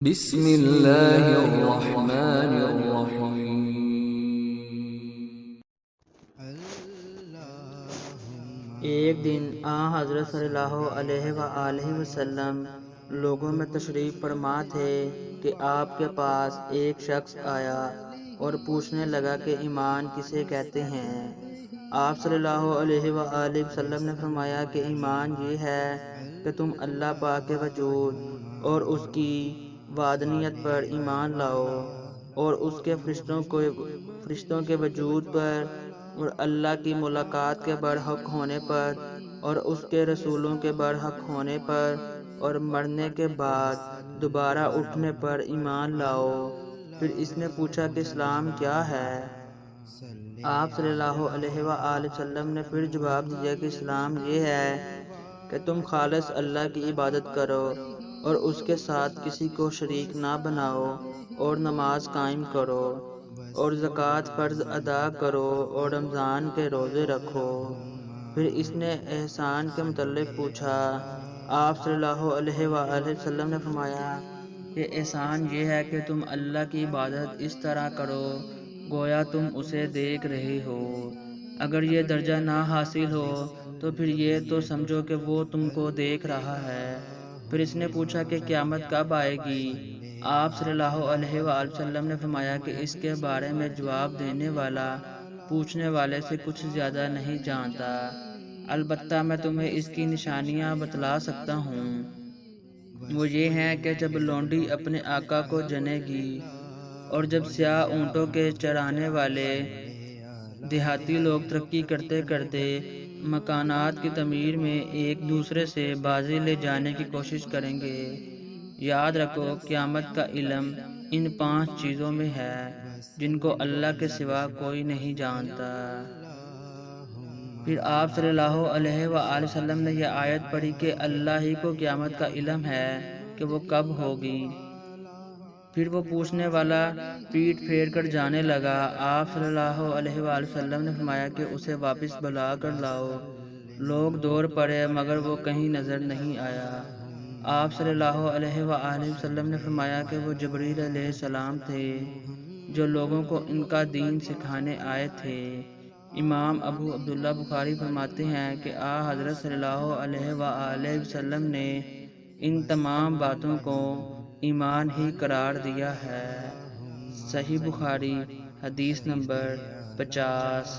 بسم اللہ الرحمن الرحیم۔ ایک دن حضرت صلی اللہ علیہ وآلہ وسلم لوگوں میں تشریف فرما تھے کہ آپ کے پاس ایک شخص آیا اور پوچھنے لگا کہ ایمان کسے کہتے ہیں۔ آپ صلی اللہ علیہ وآلہ وسلم نے فرمایا کہ ایمان یہ ہے کہ تم اللہ پاک کے وجود اور اس کی وحدانیت پر ایمان لاؤ، اور اس کے فرشتوں کے وجود پر، اور اللہ کی ملاقات کے برحق ہونے پر، اور اس کے رسولوں کے برحق ہونے پر، اور مرنے کے بعد دوبارہ اٹھنے پر ایمان لاؤ۔ پھر اس نے پوچھا کہ اسلام کیا ہے؟ آپ صلی اللہ علیہ وآلہ وسلم نے پھر جواب دیا کہ اسلام یہ ہے کہ تم خالص اللہ کی عبادت کرو اور اس کے ساتھ کسی کو شریک نہ بناؤ، اور نماز قائم کرو، اور زکوٰۃ فرض ادا کرو، اور رمضان کے روزے رکھو۔ پھر اس نے احسان کے متعلق پوچھا۔ آپ صلی اللہ علیہ وآلہ وسلم نے فرمایا کہ احسان یہ ہے کہ تم اللہ کی عبادت اس طرح کرو گویا تم اسے دیکھ رہے ہو۔ اگر یہ درجہ نہ حاصل ہو تو پھر یہ تو سمجھو کہ وہ تم کو دیکھ رہا ہے۔ پھر اس نے پوچھا کہ قیامت کب آئے گی؟ آپ صلی اللہ علیہ وآلہ وسلم نے فرمایا کہ اس کے بارے میں جواب دینے والا پوچھنے والے سے کچھ زیادہ نہیں جانتا، البتہ میں تمہیں اس کی نشانیاں بتلا سکتا ہوں۔ وہ یہ ہیں کہ جب لونڈی اپنے آقا کو جنے گی، اور جب سیاہ اونٹوں کے چرانے والے دیہاتی لوگ ترقی کرتے کرتے مکانات کی تعمیر میں ایک دوسرے سے بازی لے جانے کی کوشش کریں گے۔ یاد رکھو، قیامت کا علم ان 5 چیزوں میں ہے جن کو اللہ کے سوا کوئی نہیں جانتا۔ پھر آپ صلی اللہ علیہ وآلہ وسلم نے یہ آیت پڑھی کہ اللہ ہی کو قیامت کا علم ہے کہ وہ کب ہوگی۔ پھر وہ پوچھنے والا پیٹ پھیر کر جانے لگا۔ آپ صلی اللہ علیہ وآلہ وسلم نے فرمایا کہ اسے واپس بلا کر لاؤ۔ لوگ دوڑ پڑے مگر وہ کہیں نظر نہیں آیا۔ آپ صلی اللہ علیہ وآلہ وسلم نے فرمایا کہ وہ جبریل علیہ السلام تھے جو لوگوں کو ان کا دین سکھانے آئے تھے۔ امام ابو عبداللہ بخاری فرماتے ہیں کہ حضرت صلی اللہ علیہ وآلہ وسلم نے ان تمام باتوں کو ایمان ہی قرار دیا ہے۔ صحیح بخاری، حدیث نمبر 50۔